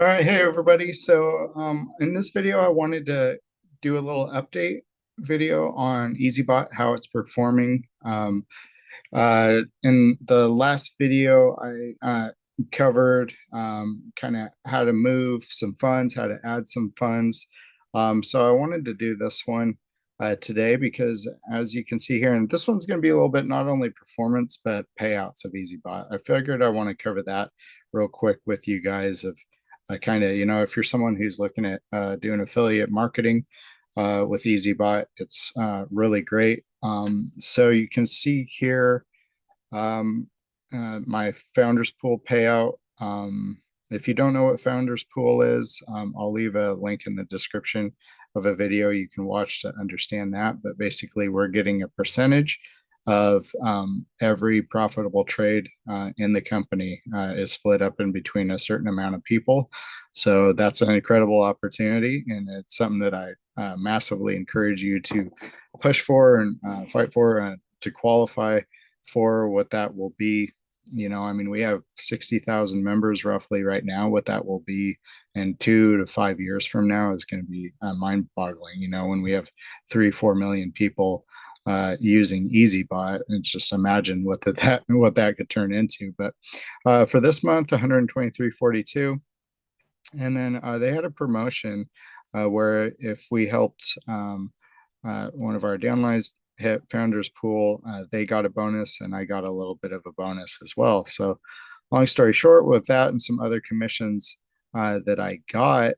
All right, hey everybody. So in this video, I wanted to do a little update video on Eazybot, how it's performing. In the last video, I covered kind of how to move some funds, how to add some funds. So I wanted to do this one today because, as you can see here, and this one's going to be a little bit not only performance but payouts of Eazybot. I figured I want to cover that real quick with you guys of kind of, if you're someone who's looking at doing affiliate marketing with Eazybot, it's really great. So you can see here um, my Founders Pool payout. If you don't know what Founders Pool is, I'll leave a link in the description of a video you can watch to understand that. But basically, we're getting a percentage of every profitable trade in the company is split up in between a certain amount of people. So that's an incredible opportunity, and it's something that I massively encourage you to push for and fight for to qualify for what that will be. I mean, we have 60,000 members roughly right now. What that will be in 2 to 5 years from now is going to be mind boggling. When we have 3, 4 million people using Eazybot, and just imagine what that could turn into. But for this month, 123.42. And then they had a promotion where if we helped one of our downlines hit Founders Pool, they got a bonus and I got a little bit of a bonus as well. So long story short, with that and some other commissions that I got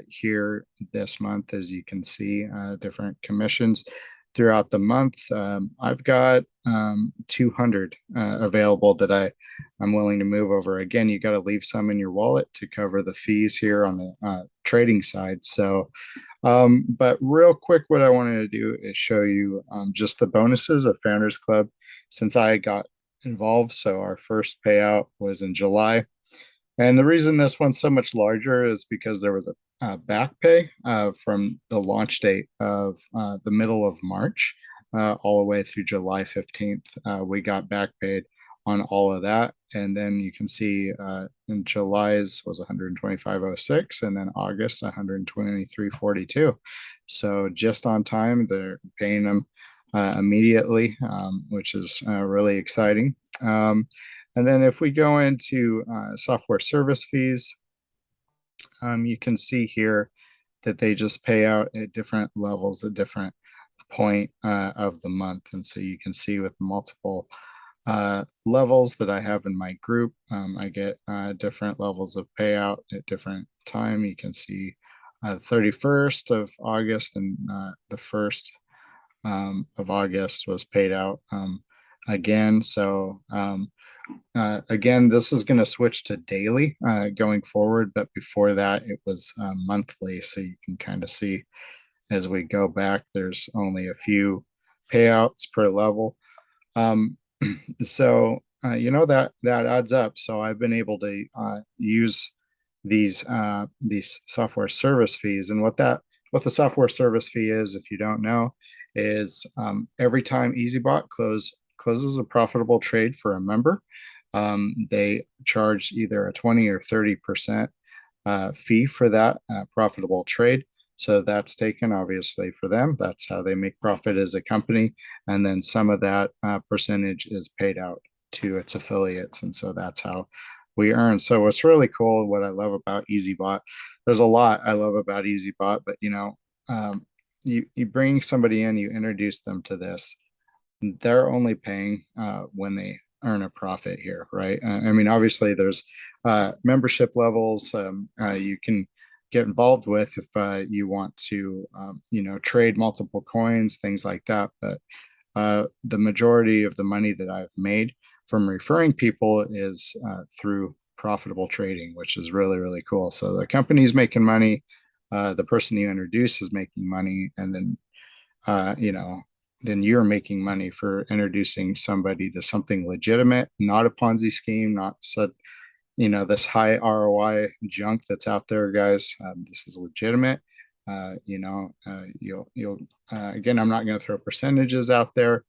here this month, as you can see, different commissions throughout the month. I've got 200 available that I'm willing to move over. Again, you got to leave some in your wallet to cover the fees here on the trading side. So, but real quick, what I wanted to do is show you just the bonuses of Founders Club since I got involved. So our first payout was in July. And the reason this one's so much larger is because there was a back pay from the launch date of the middle of March all the way through July 15th. We got back paid on all of that. And then you can see in July's was 125.06 and then August 123.42. So just on time, they're paying them immediately, which is really exciting. And then if we go into software service fees, you can see here that they just pay out at different levels at different point of the month. And so you can see with multiple levels that I have in my group, I get different levels of payout at different time. You can see 31st of August and the 1st of August was paid out again. So again, this is going to switch to daily going forward, but before that it was monthly. So you can kind of see as we go back, there's only a few payouts per level. So that adds up. So I've been able to use these software service fees, and what the software service fee is, if you don't know, is every time Eazybot closes a profitable trade for a member, they charge either a 20 or 30% fee for that profitable trade. So that's taken obviously for them. That's how they make profit as a company. And then some of that percentage is paid out to its affiliates. And so that's how we earn. So what's really cool, what I love about Eazybot, there's a lot I love about Eazybot, but you bring somebody in, you introduce them to this, they're only paying when they earn a profit here, right? I mean, obviously there's membership levels you can get involved with if you want to, trade multiple coins, things like that. But the majority of the money that I've made from referring people is through profitable trading, which is really, really cool. So the company's making money, the person you introduce is making money, and then, then you're making money for introducing somebody to something legitimate, not a Ponzi scheme, not said, this high ROI junk that's out there, guys. This is legitimate. You'll again, I'm not going to throw percentages out there.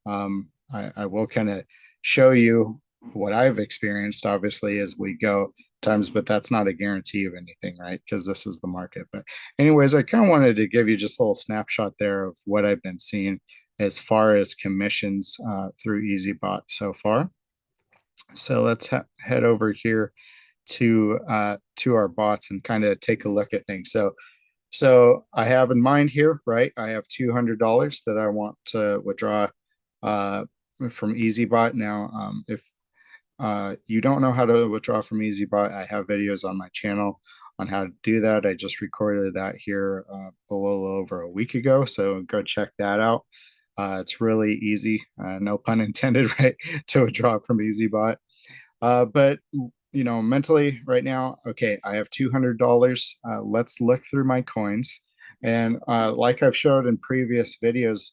I will kind of show you what I've experienced, obviously, as we go times, but that's not a guarantee of anything, right? Because this is the market. But anyways, I kind of wanted to give you just a little snapshot there of what I've been seeing as far as commissions through Eazybot so far. So let's head over here to our bots and kind of take a look at things. So I have in mind here, right? I have $200 that I want to withdraw from Eazybot. Now, if you don't know how to withdraw from Eazybot, I have videos on my channel on how to do that. I just recorded that here a little over a week ago, so go check that out. It's really easy, no pun intended, right, to withdraw from Eazybot. But mentally right now, okay, I have $200. Let's look through my coins. And like I've showed in previous videos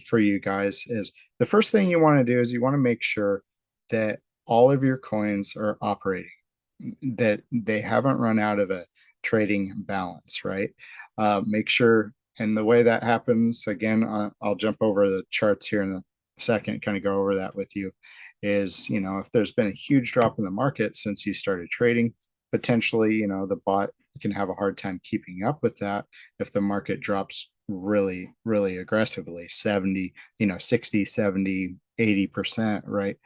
for you guys, is the first thing you want to do is you want to make sure that all of your coins are operating, that they haven't run out of a trading balance, right? Make sure, and the way that happens, again, I'll jump over the charts here in a second, kind of go over that with you, is, if there's been a huge drop in the market since you started trading, potentially, the bot can have a hard time keeping up with that if the market drops really, really aggressively, 70, 60, 70, 80%, right?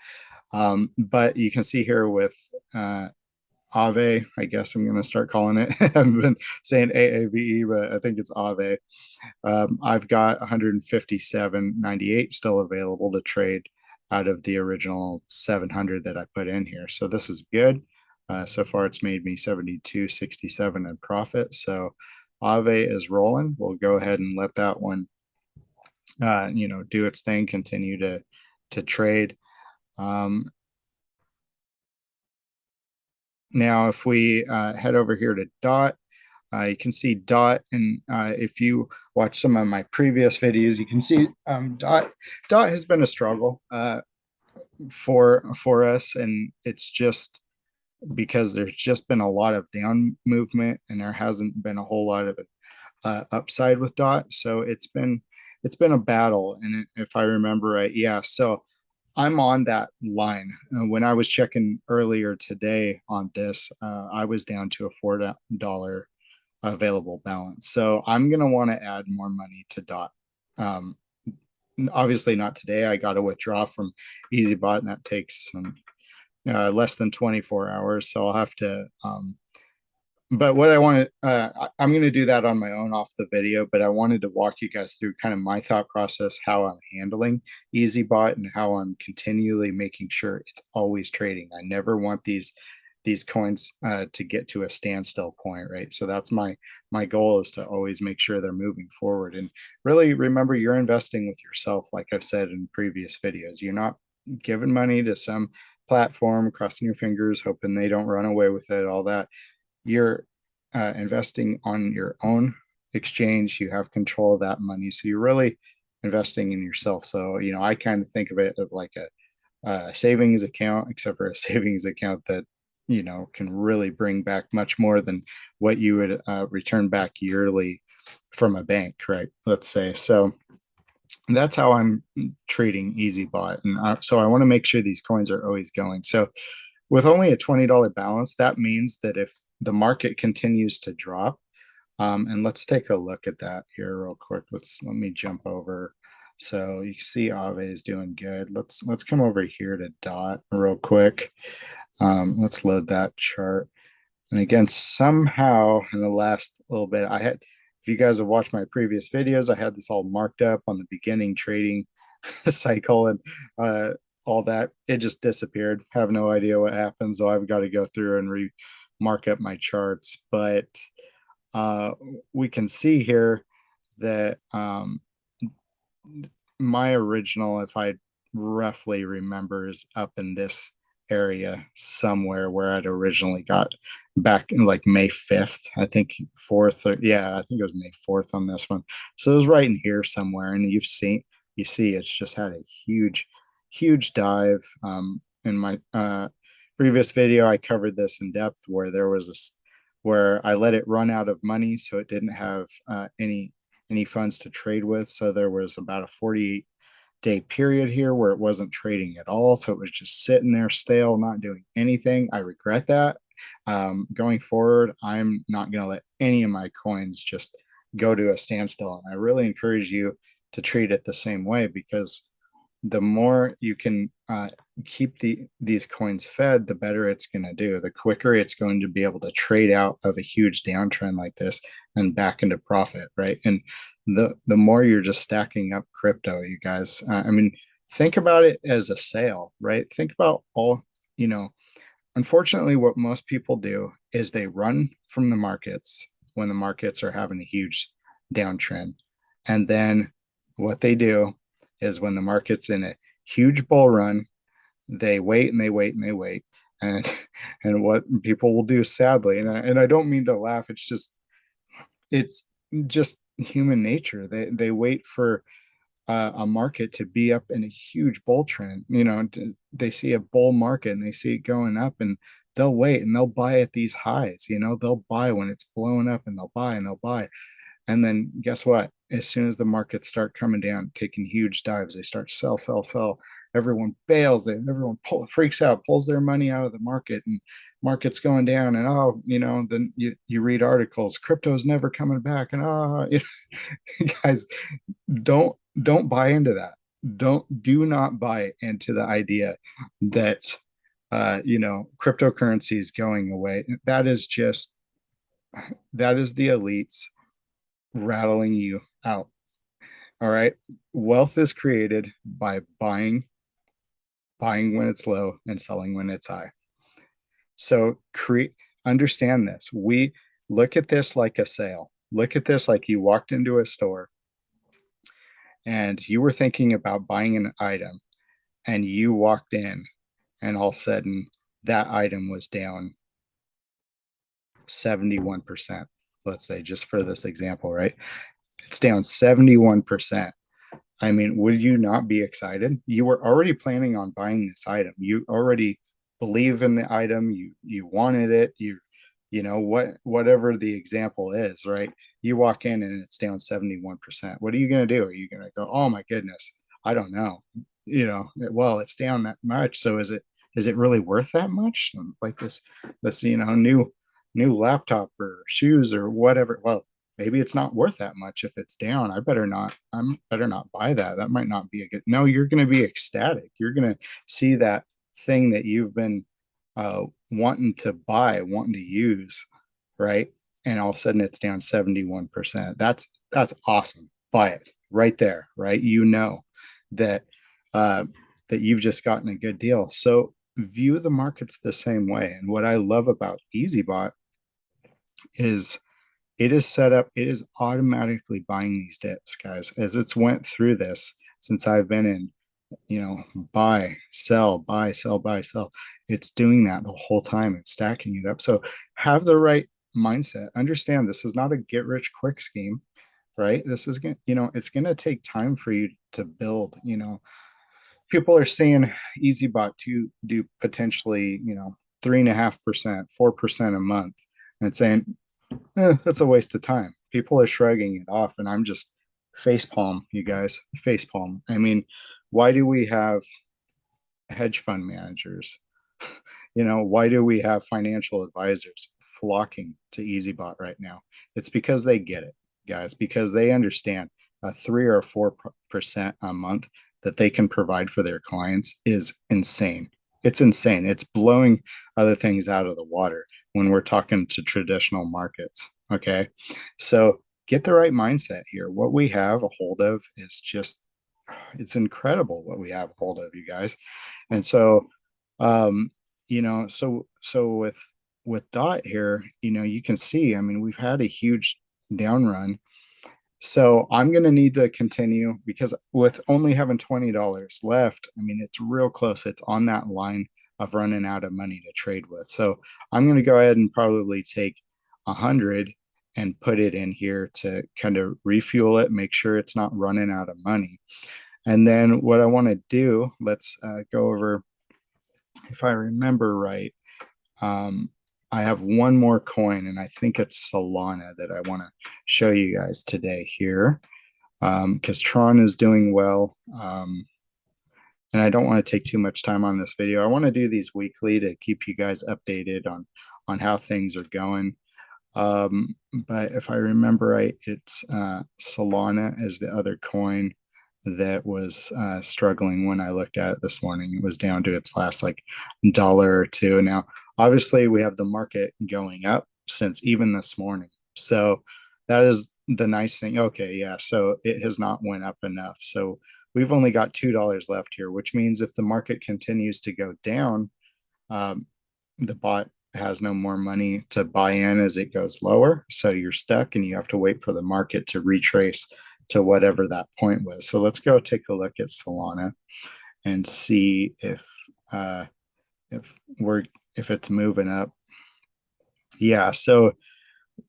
But you can see here with AAVE, I guess I'm going to start calling it. I've been saying AAVE, but I think it's AAVE. I've got 157.98 still available to trade out of the original 700 that I put in here. So this is good. So far, it's made me 72.67 in profit. So AAVE is rolling. We'll go ahead and let that one, do its thing, continue to trade. Now, if we head over here to DOT, you can see DOT, and if you watch some of my previous videos, you can see DOT has been a struggle for us, and it's just because there's just been a lot of down movement, and there hasn't been a whole lot of upside with DOT. So it's been a battle, and if I remember right, yeah. So I'm on that line. When I was checking earlier today on this, I was down to a $4 available balance. So I'm going to want to add more money to DOT. Um, Obviously not today. I got to withdraw from Eazybot, and that takes less than 24 hours. So I'll have to but what I want to, I'm going to do that on my own off the video, but I wanted to walk you guys through kind of my thought process, how I'm handling Eazybot and how I'm continually making sure it's always trading. I never want these coins to get to a standstill point, right? So that's my goal, is to always make sure they're moving forward. And really remember, you're investing with yourself, like I've said in previous videos. You're not giving money to some platform, crossing your fingers, hoping they don't run away with it, all that. You're investing on your own exchange. You have control of that money, so you're really investing in yourself. So I kind of think of it of like a savings account, except for a savings account that can really bring back much more than what you would return back yearly from a bank, right? Let's say. So that's how I'm treating Eazybot, and so I want to make sure these coins are always going. So with only a $20 balance, that means that if the market continues to drop, and let's take a look at that here real quick. Let me jump over. So you can see AAVE is doing good. Let's come over here to DOT real quick. Let's load that chart. And again, somehow in the last little bit, if you guys have watched my previous videos, I had this all marked up on the beginning trading cycle, and all that. It just disappeared. Have no idea what happened. So I've got to go through and mark up my charts. But we can see here that my original, if I roughly remember, is up in this area somewhere where I'd originally got back in like May 5th, I think 4th, or yeah, I think it was May 4th on this one. So it was right in here somewhere. And you see it's just had a huge dive. In my previous video, I covered this in depth, where there was this, where I let it run out of money, so it didn't have any funds to trade with. So there was about a 48-day period here where it wasn't trading at all. So it was just sitting there stale, not doing anything. I regret that. Going forward, I'm not going to let any of my coins just go to a standstill. And I really encourage you to treat it the same way, because the more you can keep these coins fed, the better it's going to do. The quicker it's going to be able to trade out of a huge downtrend like this and back into profit, right? And the more you're just stacking up crypto, you guys. I mean, think about it as a sale, right? Think about all, you know, unfortunately, what most people do is they run from the markets when the markets are having a huge downtrend. And then what they do is when the market's in a huge bull run, they wait and they wait and they wait. And and what people will do, sadly, and I don't mean to laugh, it's just human nature. They wait for a market to be up in a huge bull trend. They see a bull market and they see it going up, and they'll wait and they'll buy at these highs. They'll buy when it's blowing up, and they'll buy and they'll buy. And then guess what? As soon as the markets start coming down, taking huge dives, they start sell, sell, sell. Everyone bails. Everyone freaks out, pulls their money out of the market, and market's going down. And then you read articles, crypto's never coming back. And guys, don't buy into that. Do not buy into the idea that cryptocurrency is going away. That is the elites rattling you out. All right. Wealth is created by buying when it's low and selling when it's high. So understand this. We look at this like a sale. Look at this like you walked into a store and you were thinking about buying an item, and you walked in, and all of a sudden that item was down 71%. Let's say, just for this example, right? It's down 71%. I mean, would you not be excited? You were already planning on buying this item. You already believe in the item. You wanted it. Whatever the example is, right? You walk in and it's down 71%. What are you going to do? Are you going to go, "Oh my goodness, I don't know. Well, it's down that much. So is it really worth that much?" Like this, new laptop or shoes or whatever. Well, maybe it's not worth that much if it's down. I better not buy that. That might not be a good. No, you're going to be ecstatic. You're going to see that thing that you've been wanting to buy, wanting to use, right? And all of a sudden it's down 71%. That's awesome. Buy it right there, right? That that you've just gotten a good deal. So view the markets the same way. And what I love about Eazybot is it is set up, it is automatically buying these dips, guys. As it's went through this since I've been in, buy, sell, buy, sell, buy, sell. It's doing that the whole time. It's stacking it up. So have the right mindset. Understand this is not a get rich quick scheme, right? This is going to, it's going to take time for you to build. People are saying Eazybot to do potentially, 3.5%, 4% a month, and saying, that's a waste of time. People are shrugging it off, and I'm just facepalm, you guys, facepalm. I mean, why do we have hedge fund managers? Why do we have financial advisors flocking to Eazybot right now? It's because they get it, guys, because they understand a 3 or 4% a month that they can provide for their clients is insane. It's insane. It's blowing other things out of the water when we're talking to traditional markets. Okay. So get the right mindset here. What we have a hold of is it's incredible what we have a hold of, you guys. And so, so with DOT here, you can see, I mean, we've had a huge down run. So I'm going to need to continue, because with only having $20 left, I mean, it's real close. It's on that line of running out of money to trade with. So I'm going to go ahead and probably take 100 and put it in here to kind of refuel it, make sure it's not running out of money. And then what I want to do, let's go over, if I remember right, I have one more coin, and I think it's Solana that I want to show you guys today here, because Tron is doing well. And I don't want to take too much time on this video. I want to do these weekly to keep you guys updated on on how things are going. But if I remember right, it's Solana is the other coin that was struggling when I looked at it this morning. It was down to its last like dollar or two. Now, obviously, we have the market going up since even this morning. So that is the nice thing. Okay, yeah. So it has not went up enough. So we've only got $2 left here, which means if the market continues to go down, um, the bot has no more money to buy in as it goes lower. So you're stuck and you have to wait for the market to retrace to whatever that point was. So let's go take a look at Solana and see uh, if we're if it's moving up. Yeah, so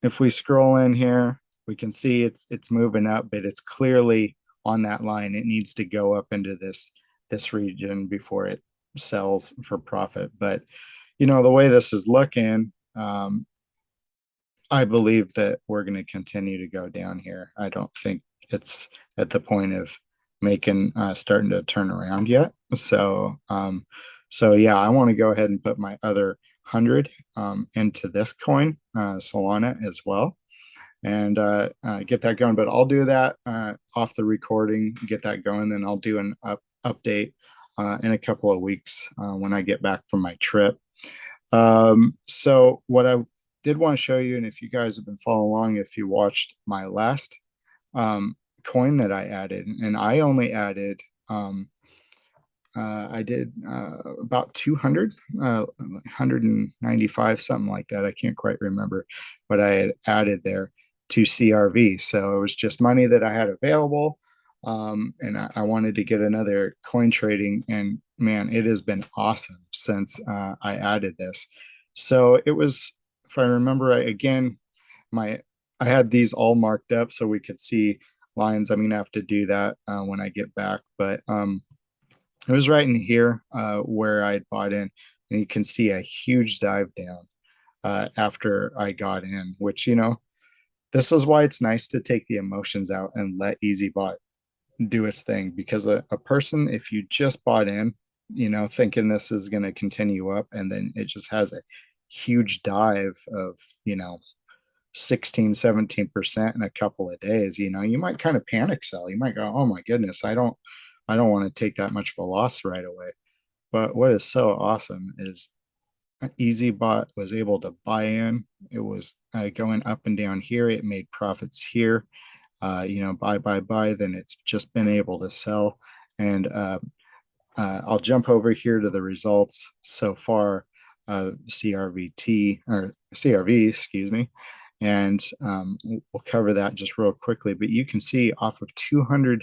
if we scroll in here, we can see it's moving up, but it's clearly on that line. It needs to go up into this region before it sells for profit. But the way this is looking, I believe that we're going to continue to go down here. I don't think it's at the point of making starting to turn around yet. So yeah, I want to go ahead and put my other 100 into this coin, Solana as well, and get that going. But I'll do that off the recording, get that going, then I'll do an update in a couple of weeks when I get back from my trip. So what I did want to show you, and if you guys have been following along, if you watched my last coin that I added, and I only added, I did about 200, 195, something like that. I can't quite remember what I had added there to CRV. So it was just money that I had available. And I wanted to get another coin trading, and man, it has been awesome since I added this. So it was, if I remember right, again, my I had these all marked up so we could see lines. I'm gonna have to do that when I get back, but it was right in here where I bought in, and you can see a huge dive down after I got in, which this is why it's nice to take the emotions out and let Eazybot do its thing, because a person, if you just bought in, thinking this is going to continue up, and then it just has a huge dive of 16, 17% in a couple of days, you might kind of panic sell. You might go, oh my goodness, I don't want to take that much of a loss right away. But what is so awesome is Eazybot was able to buy in. It was going up and down here. It made profits here. Buy. Then it's just been able to sell. And I'll jump over here to the results so far of CRVT or CRV, excuse me. And we'll cover that just real quickly. But you can see off of $200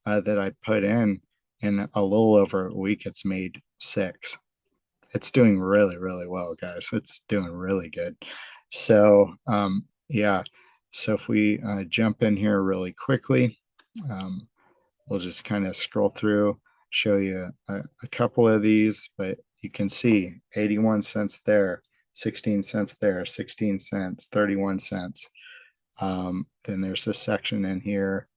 that I put in a little over a week, it's made six. It's doing really, really well, guys. It's doing really good. So, yeah. So if we jump in here really quickly, we'll just kind of scroll through, show you a couple of these, but you can see 81 cents there, 16 cents there, 16 cents, 31 cents. Then there's this section in here,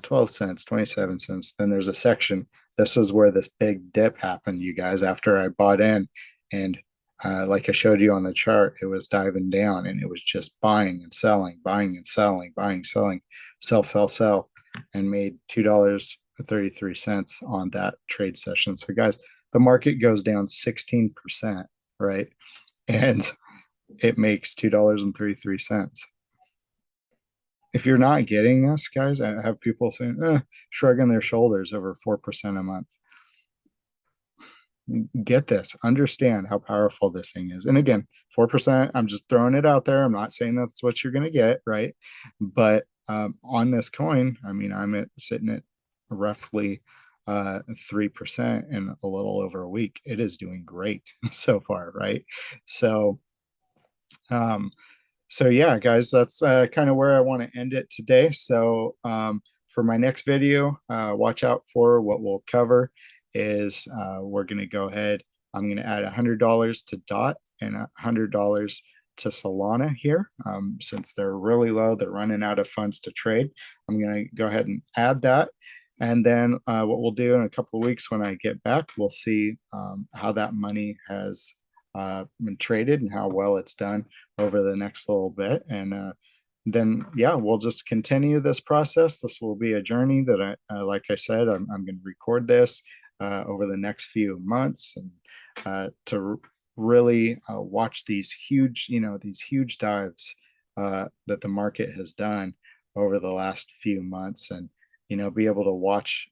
12 cents, 27 cents. Then there's a section. This is where this big dip happened, you guys, after I bought in. And like I showed you on the chart, it was diving down, and it was just buying and selling, buying and selling, buying, selling, sell, and made $2.33 on that trade session. So, guys, the market goes down 16%, right? And it makes $2.33. If you're not getting this, guys, I have people saying, shrugging their shoulders over 4% a month. Get this, understand how powerful this thing is. And again, 4%, I'm just throwing it out there. I'm not saying that's what you're going to get, right? But on this coin, I mean, sitting at roughly 3% in a little over a week. It is doing great so far, right? So, so yeah, guys, that's kind of where I want to end it today. So for my next video, watch out for what we'll cover is we're going to go ahead. I'm going to add $100 to DOT and $100 to Solana here. Since they're really low, they're running out of funds to trade. I'm going to go ahead and add that. And then what we'll do in a couple of weeks when I get back, we'll see how that money has been traded and how well it's done over the next little bit. And then, yeah, we'll just continue this process. This will be a journey that like I said, I'm going to record this over the next few months, and to really watch these huge, these huge dives that the market has done over the last few months, and be able to watch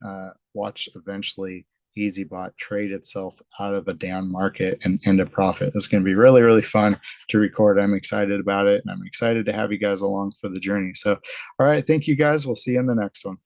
eventually Eazybot trade itself out of a down market and into profit. It's going to be really, really fun to record. I'm excited about it, and I'm excited to have you guys along for the journey. So, all right, thank you guys. We'll see you in the next one.